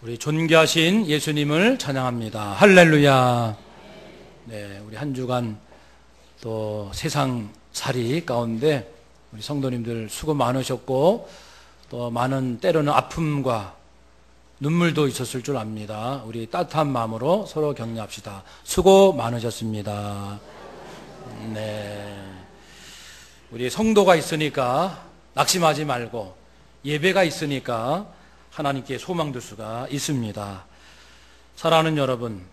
우리 존귀하신 예수님을 찬양합니다. 할렐루야. 네, 우리 한 주간 또 세상살이 가운데 우리 성도님들 수고 많으셨고 또 많은 때로는 아픔과 눈물도 있었을 줄 압니다. 우리 따뜻한 마음으로 서로 격려합시다. 수고 많으셨습니다. 네, 우리 성도가 있으니까 낙심하지 말고 예배가 있으니까 하나님께 소망 둘 수가 있습니다. 사랑하는 여러분,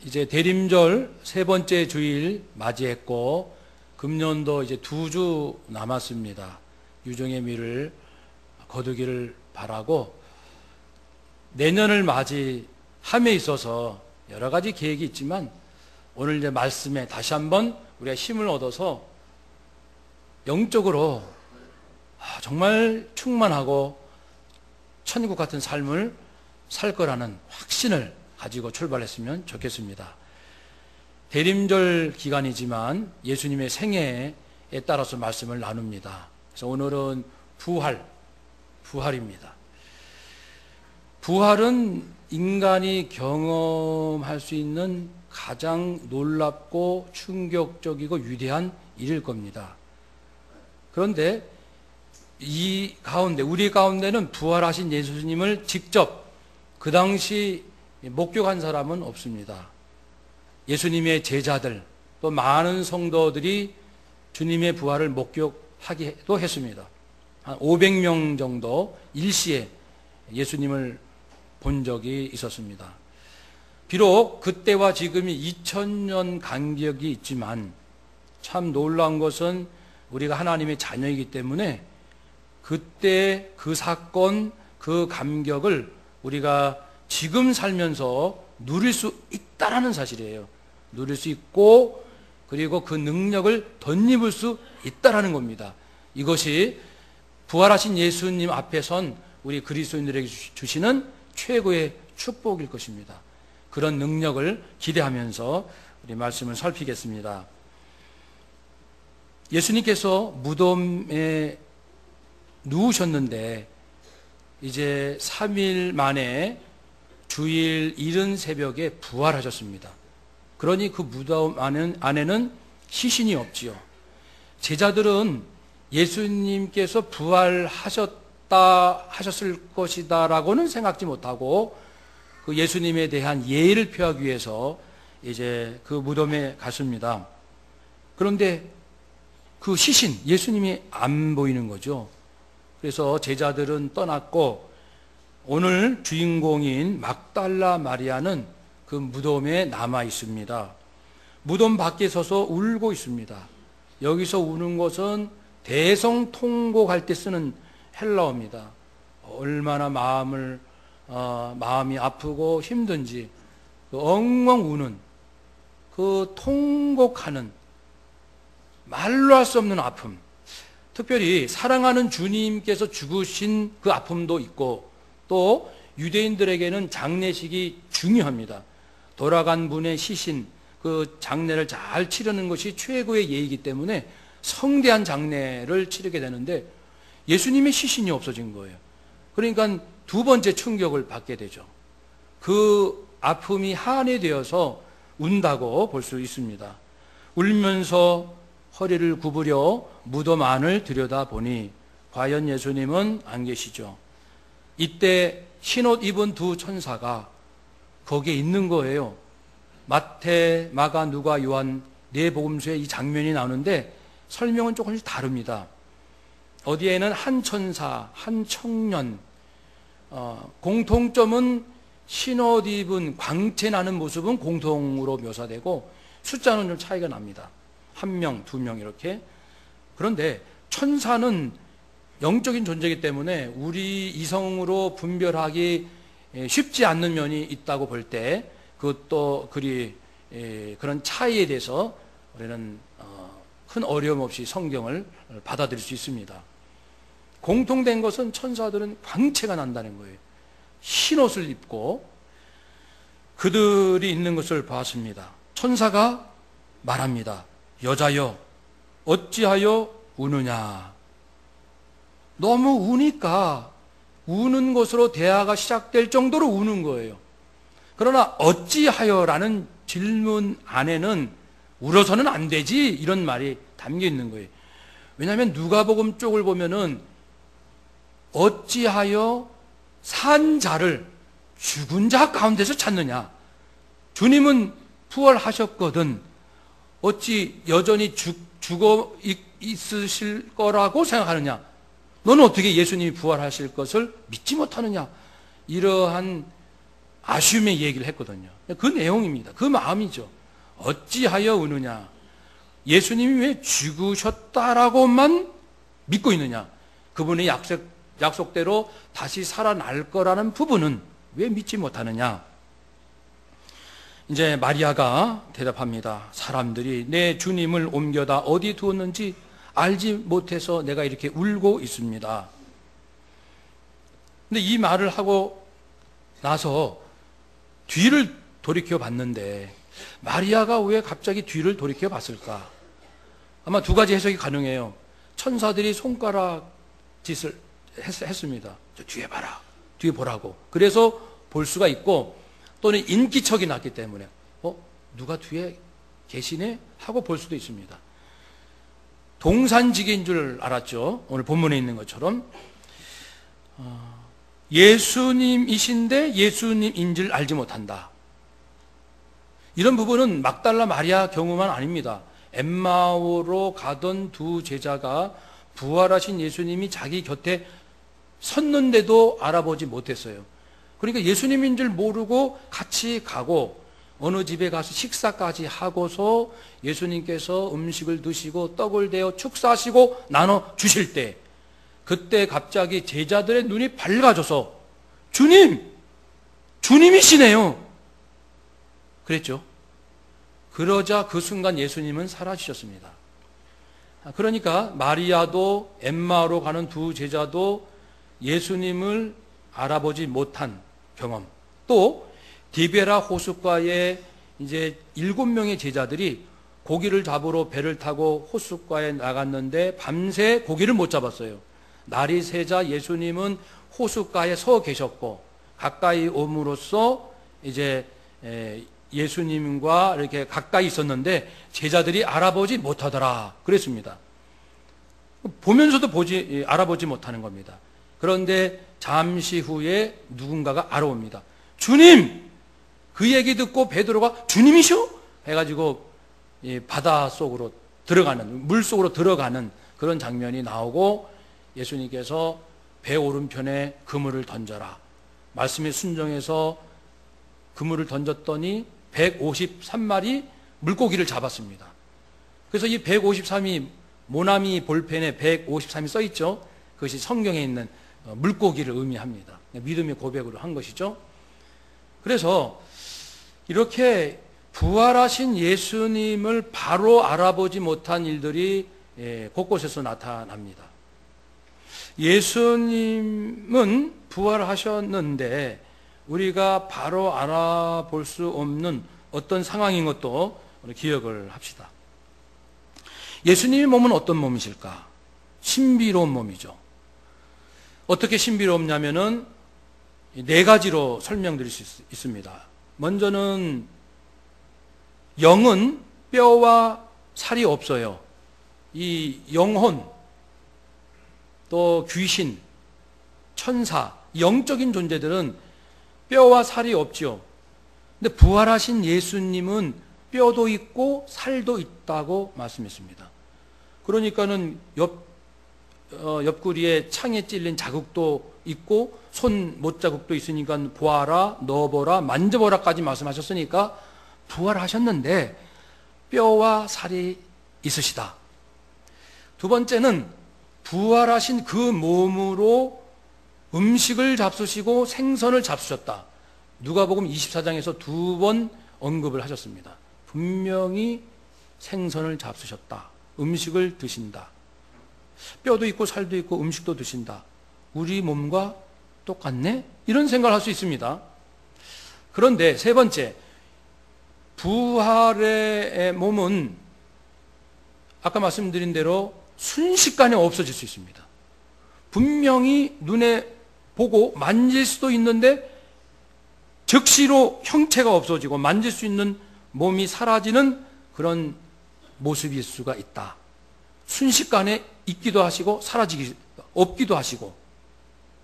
이제 대림절 세 번째 주일 맞이했고 금년도 이제 2주 남았습니다. 유종의 미를 거두기를 바라고 내년을 맞이함에 있어서 여러 가지 계획이 있지만 오늘 이제 말씀에 다시 한번 우리가 힘을 얻어서 영적으로 정말 충만하고 천국 같은 삶을 살 거라는 확신을 가지고 출발했으면 좋겠습니다. 대림절 기간이지만 예수님의 생애에 따라서 말씀을 나눕니다. 그래서 오늘은 부활입니다. 부활은 인간이 경험할 수 있는 가장 놀랍고 충격적이고 위대한 일일 겁니다. 그런데 이 가운데, 우리 가운데는 부활하신 예수님을 직접 그 당시 목격한 사람은 없습니다. 예수님의 제자들 또 많은 성도들이 주님의 부활을 목격하기도 했습니다. 한 500명 정도 일시에 예수님을 본 적이 있었습니다. 비록 그때와 지금이 2000년 간격이 있지만 참 놀라운 것은 우리가 하나님의 자녀이기 때문에 그때 그 사건, 그 감격을 우리가 지금 살면서 누릴 수 있다라는 사실이에요. 누릴 수 있고 그리고 그 능력을 덧입을 수 있다라는 겁니다. 이것이 부활하신 예수님 앞에 선 우리 그리스도인들에게 주시는 최고의 축복일 것입니다. 그런 능력을 기대하면서 우리 말씀을 살피겠습니다. 예수님께서 무덤에 누우셨는데 이제 3일 만에 주일 이른 새벽에 부활하셨습니다. 그러니 그 무덤 안에는 시신이 없지요. 제자들은 예수님께서 부활하셨을 것이다라고는 생각지 못하고 그 예수님에 대한 예의를 표하기 위해서 이제 그 무덤에 갔습니다. 그런데 그 시신, 예수님이 안 보이는 거죠. 그래서 제자들은 떠났고 오늘 주인공인 막달라 마리아는 그 무덤에 남아 있습니다. 무덤 밖에 서서 울고 있습니다. 여기서 우는 것은 대성통곡할 때 쓰는 헬라어입니다. 얼마나 마음이 아프고 힘든지 그 엉엉 우는 그 통곡하는 말로 할 수 없는 아픔, 특별히 사랑하는 주님께서 죽으신 그 아픔도 있고 또 유대인들에게는 장례식이 중요합니다. 돌아간 분의 시신, 그 장례를 잘 치르는 것이 최고의 예의이기 때문에 성대한 장례를 치르게 되는데 예수님의 시신이 없어진 거예요. 그러니까 두 번째 충격을 받게 되죠. 그 아픔이 한해되어서 운다고 볼 수 있습니다. 울면서 허리를 구부려 무덤 안을 들여다보니 과연 예수님은 안 계시죠. 이때 흰옷 입은 두 천사가 거기에 있는 거예요. 마태, 마가, 누가, 요한 네 복음서에 이 장면이 나오는데 설명은 조금씩 다릅니다. 어디에는 한 천사, 한 청년, 공통점은 흰옷 입은 광채 나는 모습은 공통으로 묘사되고 숫자는 좀 차이가 납니다. 1명, 2명 이렇게. 그런데 천사는 영적인 존재이기 때문에 우리 이성으로 분별하기 쉽지 않는 면이 있다고 볼 때 그것도 그런 차이에 대해서 우리는 큰 어려움 없이 성경을 받아들일 수 있습니다. 공통된 것은 천사들은 광채가 난다는 거예요. 흰 옷을 입고 그들이 있는 것을 봤습니다. 천사가 말합니다. 여자여 어찌하여 우느냐. 너무 우니까 우는 것으로 대화가 시작될 정도로 우는 거예요. 그러나 어찌하여라는 질문 안에는 울어서는 안 되지 이런 말이 담겨 있는 거예요. 왜냐하면 누가복음 쪽을 보면은 어찌하여 산 자를 죽은 자 가운데서 찾느냐. 주님은 부활하셨거든. 어찌 여전히 죽어 있으실 거라고 생각하느냐. 너는 어떻게 예수님이 부활하실 것을 믿지 못하느냐. 이러한 아쉬움의 얘기를 했거든요. 그 내용입니다. 그 마음이죠. 어찌하여 우느냐. 예수님이 왜 죽으셨다라고만 믿고 있느냐. 그분의 약속대로 다시 살아날 거라는 부분은 왜 믿지 못하느냐. 이제 마리아가 대답합니다. 사람들이 내 주님을 옮겨다 어디 두었는지 알지 못해서 내가 이렇게 울고 있습니다. 근데 이 말을 하고 나서 뒤를 돌이켜 봤는데 마리아가 왜 갑자기 뒤를 돌이켜 봤을까? 아마 두 가지 해석이 가능해요. 천사들이 손가락 짓을 했습니다. 저 뒤에 봐라. 뒤에 보라고. 그래서 볼 수가 있고, 또는 인기척이 났기 때문에 누가 뒤에 계시네? 하고 볼 수도 있습니다. 동산지기인 줄 알았죠. 오늘 본문에 있는 것처럼 예수님이신데 예수님인 줄 알지 못한다. 이런 부분은 막달라 마리아 경우만 아닙니다. 엠마오로 가던 두 제자가 부활하신 예수님이 자기 곁에 섰는데도 알아보지 못했어요. 그러니까 예수님인 줄 모르고 같이 가고 어느 집에 가서 식사까지 하고서 예수님께서 음식을 드시고 떡을 대어 축사하시고 나눠 주실 때, 그때 갑자기 제자들의 눈이 밝아져서 주님이시네요. 그랬죠. 그러자 그 순간 예수님은 사라지셨습니다. 그러니까 마리아도 엠마오로 가는 두 제자도 예수님을 알아보지 못한 경험, 또 디베라 호숫가에 이제 7명의 제자들이 고기를 잡으러 배를 타고 호숫가에 나갔는데 밤새 고기를 못 잡았어요. 날이 새자 예수님은 호숫가에 서 계셨고 가까이 옴으로써 이제 예수님과 이렇게 가까이 있었는데 제자들이 알아보지 못하더라 그랬습니다. 보면서도 알아보지 못하는 겁니다. 그런데 잠시 후에 누군가가 알아옵니다. 주님! 그 얘기 듣고 베드로가 주님이셔? 해가지고 바다 속으로 들어가는, 물 속으로 들어가는 그런 장면이 나오고 예수님께서 배 오른편에 그물을 던져라. 말씀에 순종해서 그물을 던졌더니 153마리 물고기를 잡았습니다. 그래서 이 153이 모나미 볼펜에 153이 써 있죠. 그것이 성경에 있는 물고기를 의미합니다. 믿음의 고백으로 한 것이죠. 그래서 이렇게 부활하신 예수님을 바로 알아보지 못한 일들이 곳곳에서 나타납니다. 예수님은 부활하셨는데 우리가 바로 알아볼 수 없는 어떤 상황인 것도 기억을 합시다. 예수님의 몸은 어떤 몸이실까? 신비로운 몸이죠. 어떻게 신비롭냐면은 4가지로 설명드릴 수 있습니다. 먼저는 영은 뼈와 살이 없어요. 이 영혼, 또 귀신, 천사, 영적인 존재들은 뼈와 살이 없죠. 근데 부활하신 예수님은 뼈도 있고 살도 있다고 말씀했습니다. 그러니까는 옆구리에 창에 찔린 자국도 있고 손 못자국도 있으니까 보아라, 넣어보라, 만져보라까지 말씀하셨으니까 부활하셨는데 뼈와 살이 있으시다. 두 번째는 부활하신 그 몸으로 음식을 잡수시고 생선을 잡수셨다. 누가복음 24장에서 2번 언급을 하셨습니다. 분명히 생선을 잡수셨다. 음식을 드신다. 뼈도 있고 살도 있고 음식도 드신다. 우리 몸과 똑같네? 이런 생각을 할 수 있습니다. 그런데 세 번째, 부활의 몸은 아까 말씀드린 대로 순식간에 없어질 수 있습니다. 분명히 눈에 보고 만질 수도 있는데 즉시로 형체가 없어지고 만질 수 있는 몸이 사라지는 그런 모습일 수가 있다. 순식간에 있기도 하시고 사라지기 없기도 하시고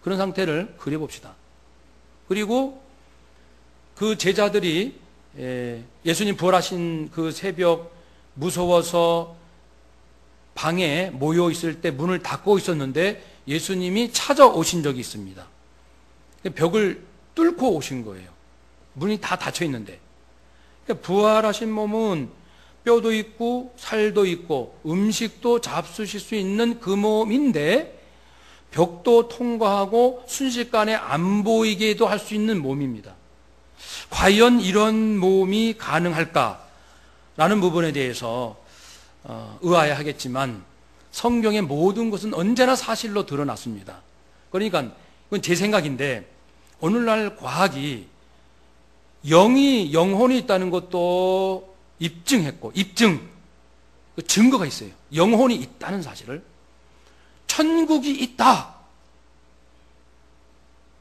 그런 상태를 그려봅시다. 그리고 그 제자들이 예수님 부활하신 그 새벽 무서워서 방에 모여 있을 때 문을 닫고 있었는데 예수님이 찾아오신 적이 있습니다. 벽을 뚫고 오신 거예요. 문이 다 닫혀 있는데. 그러니까 부활하신 몸은 뼈도 있고 살도 있고 음식도 잡수실 수 있는 그 몸인데 벽도 통과하고 순식간에 안 보이게도 할 수 있는 몸입니다. 과연 이런 몸이 가능할까라는 부분에 대해서 의아해하겠지만 성경의 모든 것은 언제나 사실로 드러났습니다. 그러니까 이건 제 생각인데 오늘날 과학이 영혼이 있다는 것도 입증했고 그 증거가 있어요. 영혼이 있다는 사실을. 천국이 있다.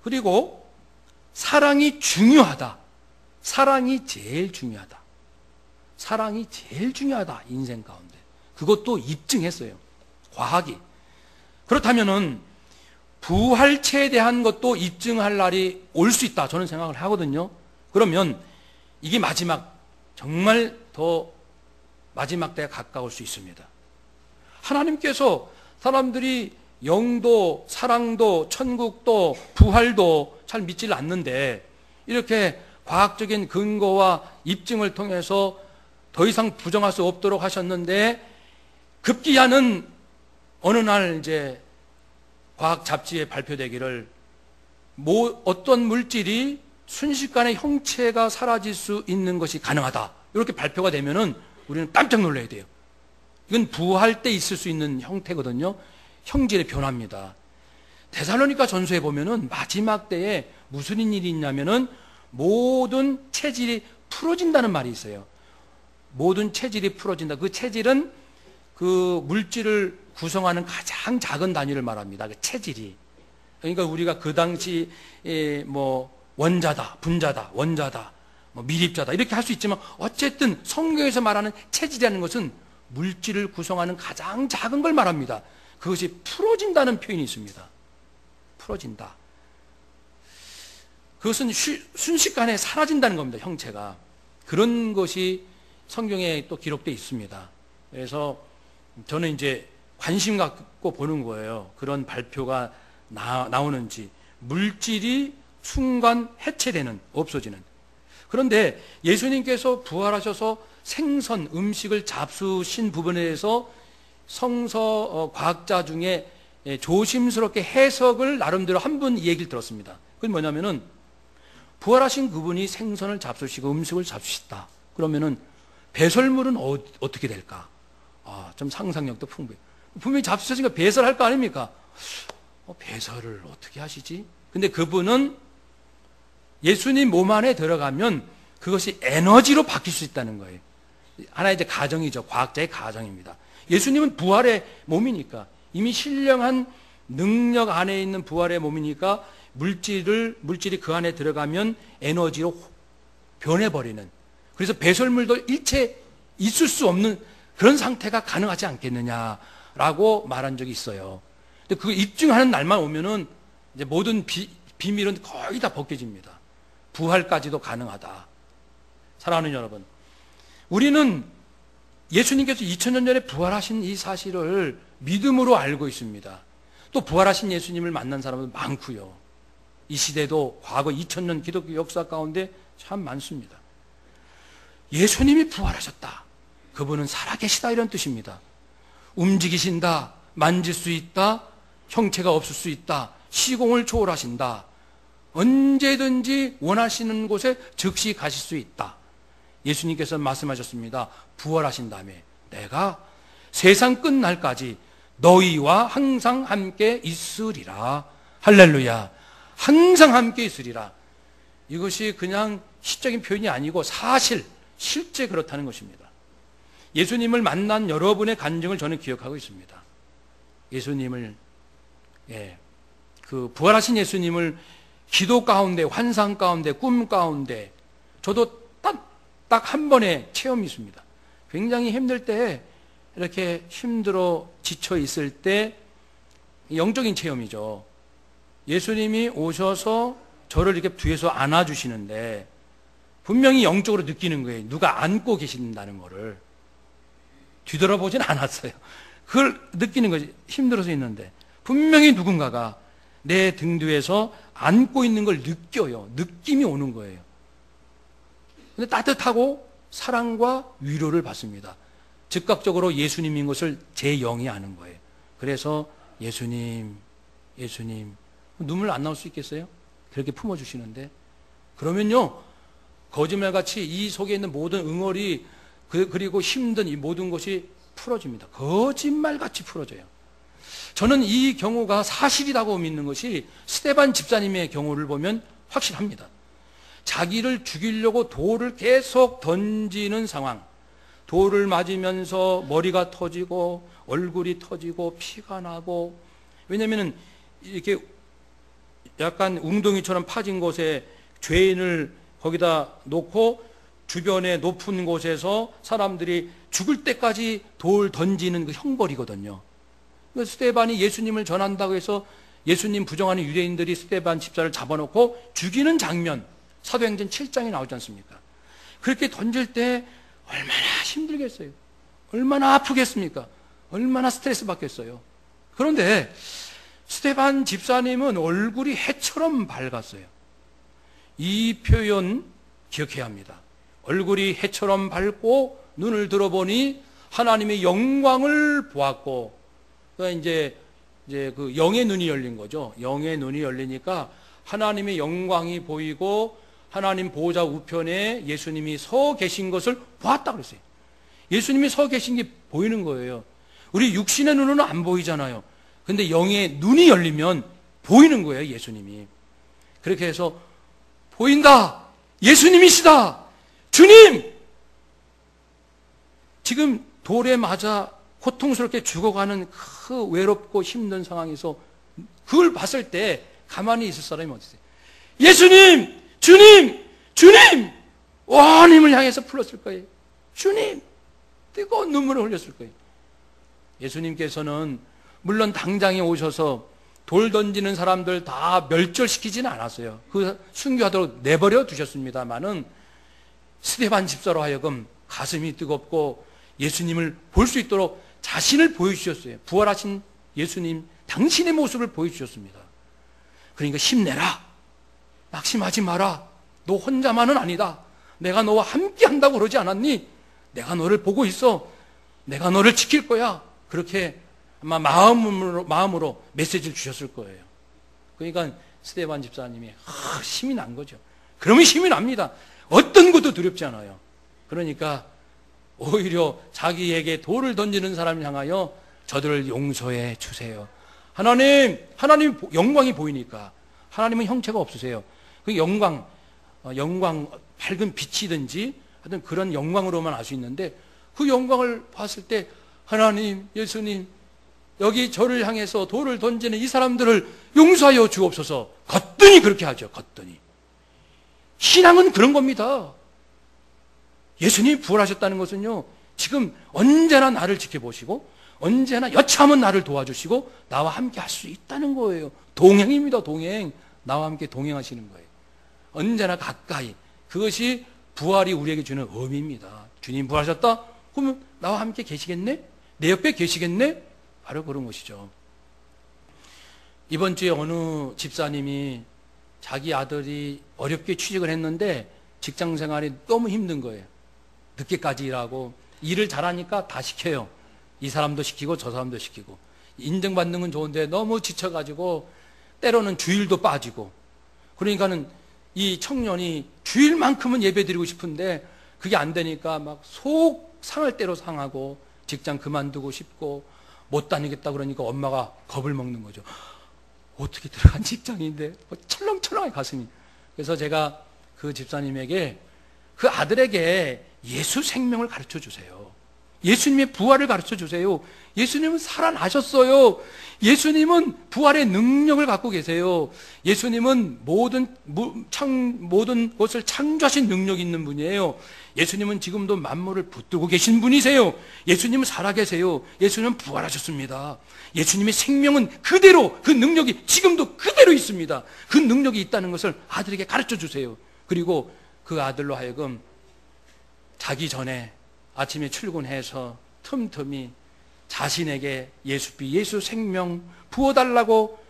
그리고 사랑이 중요하다. 사랑이 제일 중요하다. 사랑이 제일 중요하다. 인생 가운데. 그것도 입증했어요. 과학이. 그렇다면은 부활체에 대한 것도 입증할 날이 올 수 있다. 저는 생각을 하거든요. 그러면 이게 정말 더 마지막 때에 가까울 수 있습니다. 하나님께서 사람들이 영도, 사랑도, 천국도, 부활도 잘 믿질 않는데 이렇게 과학적인 근거와 입증을 통해서 더 이상 부정할 수 없도록 하셨는데 급기야는 어느 날 이제 과학 잡지에 발표되기를 어떤 물질이 순식간에 형체가 사라질 수 있는 것이 가능하다. 이렇게 발표가 되면은 우리는 깜짝 놀라야 돼요. 이건 부활 때 있을 수 있는 형태거든요. 형질의 변화입니다. 데살로니가 전서에 보면은 마지막 때에 무슨 일이 있냐면은 모든 체질이 풀어진다는 말이 있어요. 모든 체질이 풀어진다. 그 체질은 그 물질을 구성하는 가장 작은 단위를 말합니다. 그 체질이. 그러니까 우리가 그 당시 원자다, 분자다, 원자다, 미립자다 이렇게 할 수 있지만 어쨌든 성경에서 말하는 체질이라는 것은 물질을 구성하는 가장 작은 걸 말합니다. 그것이 풀어진다는 표현이 있습니다. 풀어진다. 그것은 순식간에 사라진다는 겁니다. 형체가. 그런 것이 성경에 또 기록되어 있습니다. 그래서 저는 이제 관심 갖고 보는 거예요. 그런 발표가 나오는지. 물질이 순간 해체되는, 없어지는. 그런데 예수님께서 부활하셔서 생선, 음식을 잡수신 부분에 대해서 성서 과학자 중에 조심스럽게 해석을 나름대로 한 분 얘기를 들었습니다. 그건 뭐냐면은 부활하신 그분이 생선을 잡수시고 음식을 잡수셨다. 그러면은 배설물은 어떻게 될까? 좀 상상력도 풍부해요. 분명히 잡수셨으니까 배설할 거 아닙니까? 배설을 어떻게 하시지? 근데 그분은 예수님 몸 안에 들어가면 그것이 에너지로 바뀔 수 있다는 거예요. 하나의 이제 가정이죠. 과학자의 가정입니다. 예수님은 부활의 몸이니까 이미 신령한 능력 안에 있는 부활의 몸이니까 물질이 그 안에 들어가면 에너지로 변해버리는, 그래서 배설물도 일체 있을 수 없는 그런 상태가 가능하지 않겠느냐라고 말한 적이 있어요. 근데 그 입증하는 날만 오면은 이제 모든 비밀은 거의 다 벗겨집니다. 부활까지도 가능하다. 사랑하는 여러분, 우리는 예수님께서 2000년 전에 부활하신 이 사실을 믿음으로 알고 있습니다. 또 부활하신 예수님을 만난 사람은 많고요. 이 시대도 과거 2000년 기독교 역사 가운데 참 많습니다. 예수님이 부활하셨다. 그분은 살아계시다 이런 뜻입니다. 움직이신다. 만질 수 있다. 형체가 없을 수 있다. 시공을 초월하신다. 언제든지 원하시는 곳에 즉시 가실 수 있다. 예수님께서 말씀하셨습니다. 부활하신 다음에 내가 세상 끝날까지 너희와 항상 함께 있으리라. 할렐루야. 항상 함께 있으리라. 이것이 그냥 시적인 표현이 아니고 실제 그렇다는 것입니다. 예수님을 만난 여러분의 간증을 저는 기억하고 있습니다. 예수님을 그 부활하신 예수님을 기도 가운데, 환상 가운데, 꿈 가운데 저도 딱 한 번의 체험이 있습니다. 굉장히 힘들 때, 이렇게 힘들어 지쳐 있을 때 영적인 체험이죠. 예수님이 오셔서 저를 이렇게 뒤에서 안아주시는데 분명히 영적으로 느끼는 거예요. 누가 안고 계신다는 거를. 뒤돌아보진 않았어요. 그걸 느끼는 거지. 힘들어서 있는데 분명히 누군가가 내 등 뒤에서 안고 있는 걸 느껴요. 느낌이 오는 거예요. 근데 따뜻하고 사랑과 위로를 받습니다. 즉각적으로 예수님인 것을 제 영이 아는 거예요. 그래서 예수님 눈물 안 나올 수 있겠어요? 그렇게 품어주시는데 그러면요 거짓말같이 이 속에 있는 모든 응어리 그리고 힘든 이 모든 것이 풀어집니다. 거짓말같이 풀어져요. 저는 이 경우가 사실이라고 믿는 것이 스데반 집사님의 경우를 보면 확실합니다. 자기를 죽이려고 돌을 계속 던지는 상황, 돌을 맞으면서 머리가 터지고 얼굴이 터지고 피가 나고, 왜냐하면 이렇게 약간 웅덩이처럼 파진 곳에 죄인을 거기다 놓고 주변에 높은 곳에서 사람들이 죽을 때까지 돌 던지는 그 형벌이거든요. 스데반이 예수님을 전한다고 해서 예수님 부정하는 유대인들이 스데반 집사를 잡아놓고 죽이는 장면, 사도행전 7장에 나오지 않습니까? 그렇게 던질 때 얼마나 힘들겠어요? 얼마나 아프겠습니까? 얼마나 스트레스 받겠어요? 그런데 스데반 집사님은 얼굴이 해처럼 밝았어요. 이 표현 기억해야 합니다. 얼굴이 해처럼 밝고 눈을 들어보니 하나님의 영광을 보았고, 이제 그 영의 눈이 열린 거죠. 영의 눈이 열리니까 하나님의 영광이 보이고 하나님 보호자 우편에 예수님이 서 계신 것을 보았다 그랬어요. 예수님이 서 계신 게 보이는 거예요. 우리 육신의 눈으로는 안 보이잖아요. 근데 영의 눈이 열리면 보이는 거예요, 예수님이. 그렇게 해서 보인다! 예수님이시다! 주님! 지금 돌에 맞아 고통스럽게 죽어가는 그 외롭고 힘든 상황에서 그걸 봤을 때 가만히 있을 사람이 어디 있어요? 예수님! 주님! 주님! 온 힘을 향해서 불렀을 거예요. 주님! 뜨거운 눈물을 흘렸을 거예요. 예수님께서는 물론 당장에 오셔서 돌 던지는 사람들 다 멸절시키지는 않았어요. 그 순교하도록 내버려 두셨습니다마는 스데반 집사로 하여금 가슴이 뜨겁고 예수님을 볼 수 있도록 자신을 보여주셨어요. 부활하신 예수님 당신의 모습을 보여주셨습니다. 그러니까 힘내라. 낙심하지 마라. 너 혼자만은 아니다. 내가 너와 함께 한다고 그러지 않았니? 내가 너를 보고 있어. 내가 너를 지킬 거야. 그렇게 아마 마음으로 메시지를 주셨을 거예요. 그러니까 스데반 집사님이 힘이 난 거죠. 그러면 힘이 납니다. 어떤 것도 두렵지 않아요. 그러니까 오히려 자기에게 돌을 던지는 사람을 향하여 저들을 용서해 주세요. 하나님 영광이 보이니까. 하나님은 형체가 없으세요. 그 영광 밝은 빛이든지 하여튼 그런 영광으로만 알 수 있는데 그 영광을 봤을 때 하나님, 예수님 여기 저를 향해서 돌을 던지는 이 사람들을 용서하여 주옵소서. 거뜬히 그렇게 하죠. 거뜬히. 신앙은 그런 겁니다. 예수님이 부활하셨다는 것은요, 지금 언제나 나를 지켜보시고 언제나 여차하면 나를 도와주시고 나와 함께 할 수 있다는 거예요. 동행입니다. 동행. 나와 함께 동행하시는 거예요. 언제나 가까이. 그것이 부활이 우리에게 주는 의미입니다. 주님 부활하셨다? 그러면 나와 함께 계시겠네? 내 옆에 계시겠네? 바로 그런 것이죠. 이번 주에 어느 집사님이 자기 아들이 어렵게 취직을 했는데 직장 생활이 너무 힘든 거예요. 늦게까지 일하고 일을 잘하니까 다 시켜요. 이 사람도 시키고 저 사람도 시키고 인정받는 건 좋은데 너무 지쳐가지고 때로는 주일도 빠지고, 그러니까는 이 청년이 주일만큼은 예배드리고 싶은데 그게 안 되니까 막 속 상할 대로 상하고 직장 그만두고 싶고 못 다니겠다 그러니까 엄마가 겁을 먹는 거죠. 어떻게 들어간 직장인데 철렁철렁해 가슴이. 그래서 제가 그 집사님에게 그 아들에게 예수 생명을 가르쳐 주세요. 예수님의 부활을 가르쳐 주세요. 예수님은 살아나셨어요. 예수님은 부활의 능력을 갖고 계세요. 예수님은 모든 것을 창조하신 능력이 있는 분이에요. 예수님은 지금도 만물을 붙들고 계신 분이세요. 예수님은 살아계세요. 예수님은 부활하셨습니다. 예수님의 생명은 그대로, 그 능력이 지금도 그대로 있습니다. 그 능력이 있다는 것을 아들에게 가르쳐 주세요. 그리고 그 아들로 하여금 자기 전에 아침에 출근해서 틈틈이 자신에게 예수비, 예수 생명 부어달라고,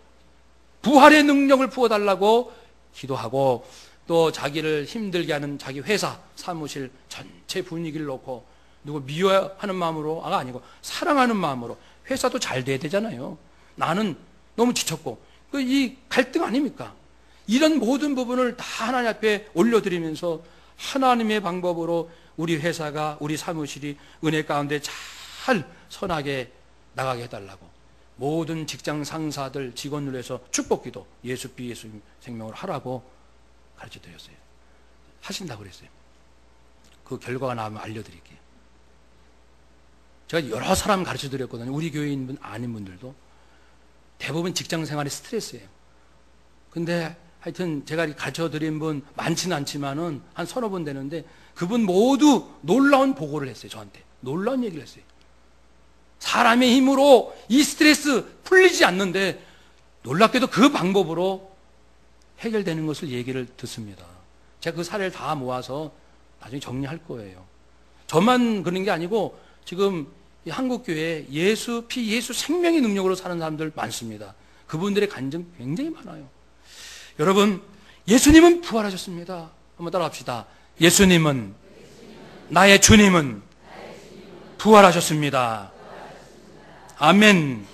부활의 능력을 부어달라고 기도하고, 또 자기를 힘들게 하는 자기 회사, 사무실 전체 분위기를 놓고 누구 미워하는 마음으로가 아니고 사랑하는 마음으로, 회사도 잘 돼야 되잖아요. 나는 너무 지쳤고, 이 갈등 아닙니까? 이런 모든 부분을 다 하나님 앞에 올려드리면서 하나님의 방법으로 우리 회사가, 우리 사무실이 은혜 가운데 잘 선하게 나가게 해달라고, 모든 직장 상사들, 직원들 위해서 축복기도 예수비, 예수 생명을 하라고 가르쳐 드렸어요. 하신다고 그랬어요. 그 결과가 나오면 알려드릴게요. 제가 여러 사람 가르쳐 드렸거든요. 우리 교회인 아닌 분들도. 대부분 직장 생활이 스트레스예요. 근데 하여튼 제가 가르쳐 드린 분 많지는 않지만은 한 서너 분 되는데, 그분 모두 놀라운 보고를 했어요. 저한테 놀라운 얘기를 했어요. 사람의 힘으로 이 스트레스 풀리지 않는데 놀랍게도 그 방법으로 해결되는 것을 얘기를 듣습니다. 제가 그 사례를 다 모아서 나중에 정리할 거예요. 저만 그런 게 아니고 지금 이 한국교회에 예수 피, 예수 생명의 능력으로 사는 사람들 많습니다. 그분들의 간증 굉장히 많아요. 여러분, 예수님은 부활하셨습니다. 한번 따라합시다. 예수님은, 나의 주님은 부활하셨습니다. 아멘.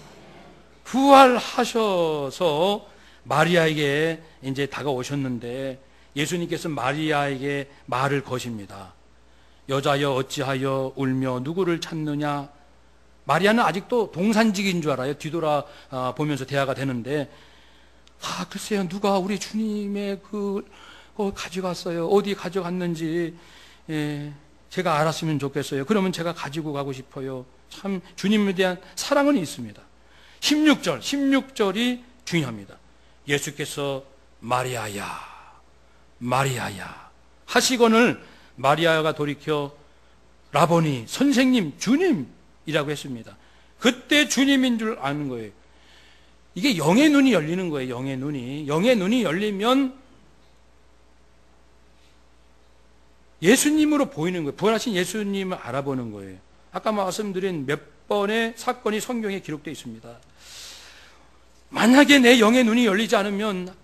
부활하셔서 마리아에게 이제 다가오셨는데, 예수님께서 마리아에게 말을 거십니다. 여자여 어찌하여 울며 누구를 찾느냐. 마리아는 아직도 동산직인 줄 알아요. 뒤돌아 보면서 대화가 되는데, 글쎄요, 누가 우리 주님의 가져갔어요. 어디 가져갔는지 제가 알았으면 좋겠어요. 그러면 제가 가지고 가고 싶어요. 참 주님에 대한 사랑은 있습니다. 16절이 중요합니다. 예수께서 마리아야, 마리아야 하시거늘 마리아가 돌이켜 라보니, 선생님, 주님이라고 했습니다. 그때 주님인 줄 아는 거예요. 이게 영의 눈이 열리는 거예요. 영의 눈이 열리면 예수님으로 보이는 거예요. 부활하신 예수님을 알아보는 거예요. 아까 말씀드린 몇 번의 사건이 성경에 기록되어 있습니다. 만약에 내 영의 눈이 열리지 않으면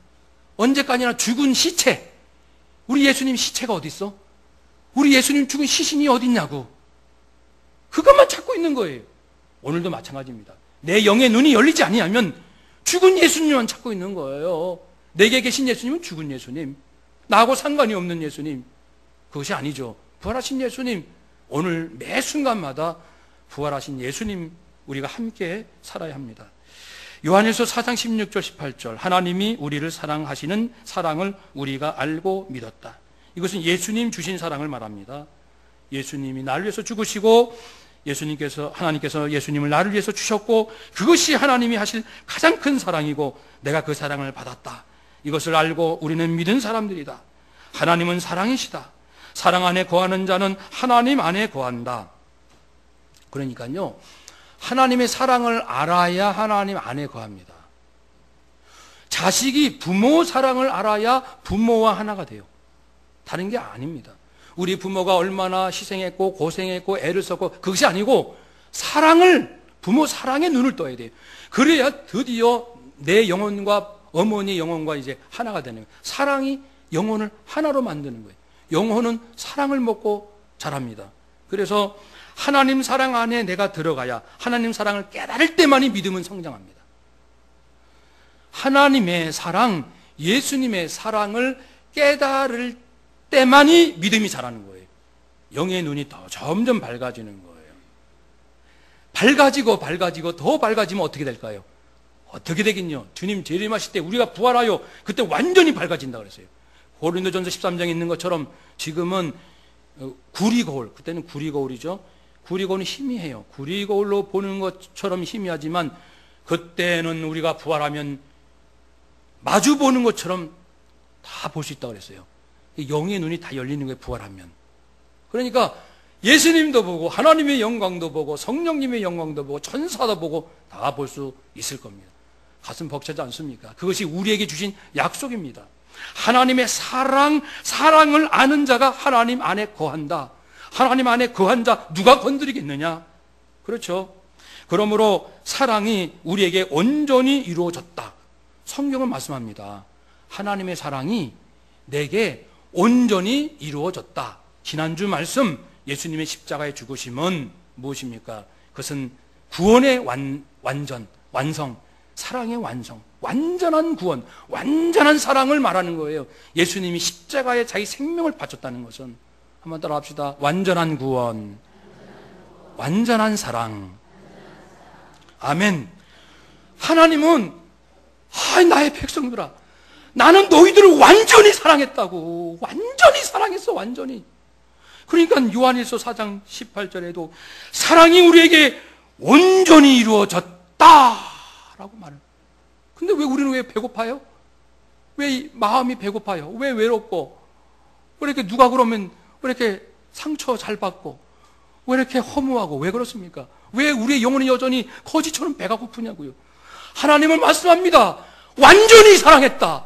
언제까지나 죽은 시체, 우리 예수님 시체가 어디 있어? 우리 예수님 죽은 시신이 어디 있냐고, 그것만 찾고 있는 거예요. 오늘도 마찬가지입니다. 내 영의 눈이 열리지 아니하면 죽은 예수님만 찾고 있는 거예요. 내게 계신 예수님은 죽은 예수님, 나하고 상관이 없는 예수님, 그것이 아니죠. 부활하신 예수님, 오늘 매 순간마다 부활하신 예수님 우리가 함께 살아야 합니다. 요한일서 4장 16절 18절, 하나님이 우리를 사랑하시는 사랑을 우리가 알고 믿었다. 이것은 예수님 주신 사랑을 말합니다. 예수님이 나를 위해서 죽으시고, 하나님께서 예수님을 나를 위해서 주셨고, 그것이 하나님이 하실 가장 큰 사랑이고 내가 그 사랑을 받았다. 이것을 알고 우리는 믿은 사람들이다. 하나님은 사랑이시다. 사랑 안에 거하는 자는 하나님 안에 거한다. 그러니까요, 하나님의 사랑을 알아야 하나님 안에 거합니다. 자식이 부모 사랑을 알아야 부모와 하나가 돼요. 다른 게 아닙니다. 우리 부모가 얼마나 희생했고 고생했고 애를 썼고, 그것이 아니고 부모 사랑의 눈을 떠야 돼요. 그래야 드디어 내 영혼과 어머니 영혼과 이제 하나가 되는 거예요. 사랑이 영혼을 하나로 만드는 거예요. 영혼은 사랑을 먹고 자랍니다. 그래서 하나님 사랑 안에 내가 들어가야, 하나님 사랑을 깨달을 때만이 믿음은 성장합니다. 하나님의 사랑, 예수님의 사랑을 깨달을 때만이 믿음이 자라는 거예요. 영의 눈이 더 점점 밝아지는 거예요. 밝아지고 더 밝아지면 어떻게 될까요? 어떻게 되긴요, 주님 재림하실 때 우리가 부활하여 그때 완전히 밝아진다 그랬어요. 고린도전서 13장에 있는 것처럼 지금은 구리 거울, 그때는 구리 거울이죠. 구리고는 희미해요. 구리고로 보는 것처럼 희미하지만 그때는 우리가 부활하면 마주 보는 것처럼 다 볼 수 있다고 그랬어요. 영의 눈이 다 열리는 거예요, 부활하면. 그러니까 예수님도 보고 하나님의 영광도 보고 성령님의 영광도 보고 천사도 보고 다 볼 수 있을 겁니다. 가슴 벅차지 않습니까? 그것이 우리에게 주신 약속입니다. 하나님의 사랑을 아는 자가 하나님 안에 거한다. 하나님 안에 거한 자 누가 건드리겠느냐? 그렇죠. 그러므로 사랑이 우리에게 온전히 이루어졌다. 성경은 말씀합니다. 하나님의 사랑이 내게 온전히 이루어졌다. 지난주 말씀 예수님의 십자가의 죽으심은 무엇입니까? 그것은 구원의 완성, 사랑의 완성, 완전한 구원, 완전한 사랑을 말하는 거예요. 예수님이 십자가에 자기 생명을 바쳤다는 것은, 한번 따라 합시다. 완전한 구원, 완전한 사랑. 아멘. 하나님은 나의 백성들아, 나는 너희들을 완전히 사랑했다고. 완전히 사랑했어, 완전히. 그러니까 요한일서 4장 18절에도 사랑이 우리에게 온전히 이루어졌다라고 말을. 근데 왜 우리는 왜 배고파요? 왜 마음이 배고파요? 왜 외롭고? 왜 이렇게 누가 그러면 왜 이렇게 상처 잘 받고? 왜 이렇게 허무하고? 왜 그렇습니까? 왜 우리의 영혼이 여전히 거지처럼 배가 고프냐고요? 하나님은 말씀합니다. 완전히 사랑했다.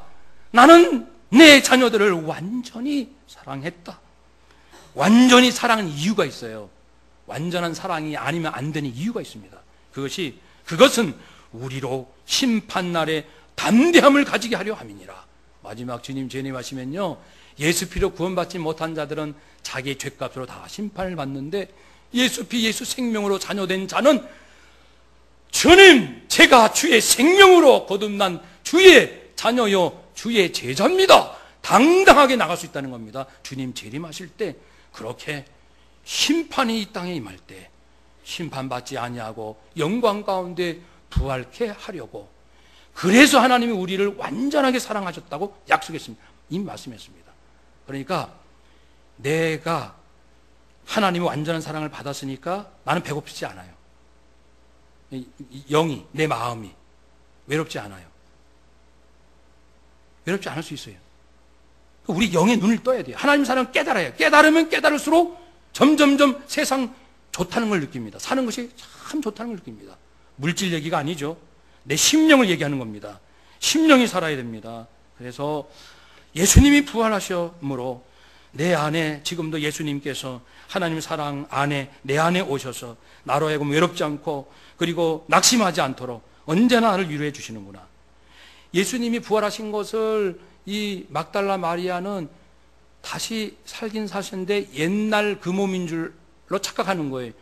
나는 내 자녀들을 완전히 사랑했다. 완전히 사랑하는 이유가 있어요. 완전한 사랑이 아니면 안 되는 이유가 있습니다. 그것은 우리로 심판날에 담대함을 가지게 하려 함이니라. 마지막 주님 재림하시면요, 예수 피로 구원받지 못한 자들은 자기의 죄값으로 다 심판을 받는데, 예수 피 예수 생명으로 자녀된 자는 주님, 제가 주의 생명으로 거듭난 주의 자녀요 주의 제자입니다. 당당하게 나갈 수 있다는 겁니다. 주님 재림하실 때 그렇게 심판이 이 땅에 임할 때 심판받지 아니하고 영광 가운데 부활케 하려고, 그래서 하나님이 우리를 완전하게 사랑하셨다고 약속했습니다. 이미 말씀했습니다. 그러니까 내가 하나님의 완전한 사랑을 받았으니까 나는 배고프지 않아요. 영이, 내 마음이 외롭지 않아요. 외롭지 않을 수 있어요. 우리 영의 눈을 떠야 돼요. 하나님 사랑을 깨달아야 해요. 깨달으면 깨달을수록 점점점 세상 좋다는 걸 느낍니다. 사는 것이 참 좋다는 걸 느낍니다. 물질 얘기가 아니죠. 내 심령을 얘기하는 겁니다. 심령이 살아야 됩니다. 그래서 예수님이 부활하심으로 내 안에 지금도 예수님께서 하나님 사랑 안에 내 안에 오셔서 나로 하여금 외롭지 않고 그리고 낙심하지 않도록 언제나 나를 위로해 주시는구나. 예수님이 부활하신 것을 이 막달라 마리아는 다시 살긴 사셨는데 옛날 그 몸인 줄로 착각하는 거예요.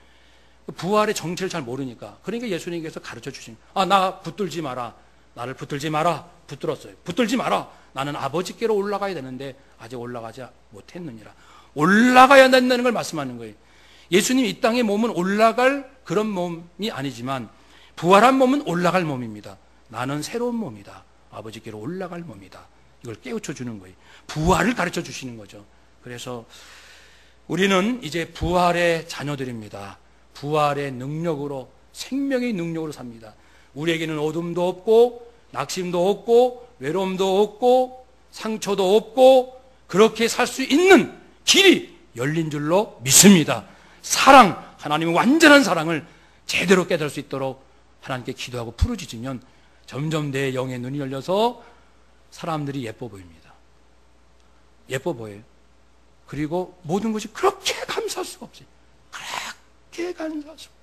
부활의 정체를 잘 모르니까. 그러니까 예수님께서 가르쳐 주신, 나 붙들지 마라. 나를 붙들지 마라. 붙들었어요. 붙들지 마라. 나는 아버지께로 올라가야 되는데 아직 올라가지 못했느니라. 올라가야 된다는 걸 말씀하는 거예요. 예수님 이 땅의 몸은 올라갈 그런 몸이 아니지만 부활한 몸은 올라갈 몸입니다. 나는 새로운 몸이다. 아버지께로 올라갈 몸이다. 이걸 깨우쳐 주는 거예요. 부활을 가르쳐 주시는 거죠. 그래서 우리는 이제 부활의 자녀들입니다. 부활의 능력으로, 생명의 능력으로 삽니다. 우리에게는 어둠도 없고 낙심도 없고 외로움도 없고 상처도 없고 그렇게 살 수 있는 길이 열린 줄로 믿습니다. 사랑, 하나님의 완전한 사랑을 제대로 깨달을 수 있도록 하나님께 기도하고 부르짖으면 점점 내 영의 눈이 열려서 사람들이 예뻐 보입니다. 예뻐 보여요. 그리고 모든 것이 그렇게 감사할 수가 없어요. 그렇게 감사할 수가 없어요.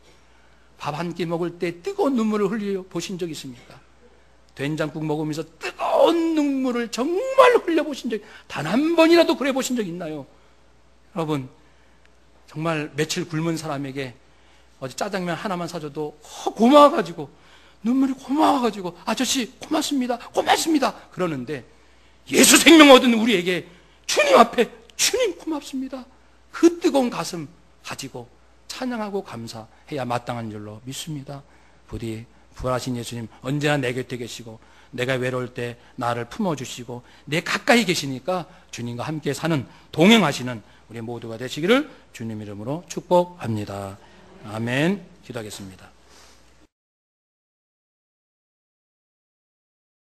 밥 한 끼 먹을 때 뜨거운 눈물을 흘려 보신 적 있습니까? 된장국 먹으면서 뜨거운 눈물을 정말 흘려보신 적, 단 한 번이라도 그래 보신 적 있나요? 여러분, 정말 며칠 굶은 사람에게 어제 짜장면 하나만 사줘도 고마워가지고, 눈물이 고마워가지고, 아저씨 고맙습니다, 고맙습니다 그러는데, 예수 생명 얻은 우리에게 주님 앞에 주님 고맙습니다, 그 뜨거운 가슴 가지고 찬양하고 감사해야 마땅한 줄로 믿습니다. 부디 부활하신 예수님 언제나 내 곁에 계시고 내가 외로울 때 나를 품어주시고 내 가까이 계시니까 주님과 함께 사는, 동행하시는 우리 모두가 되시기를 주님 이름으로 축복합니다. 아멘. 기도하겠습니다.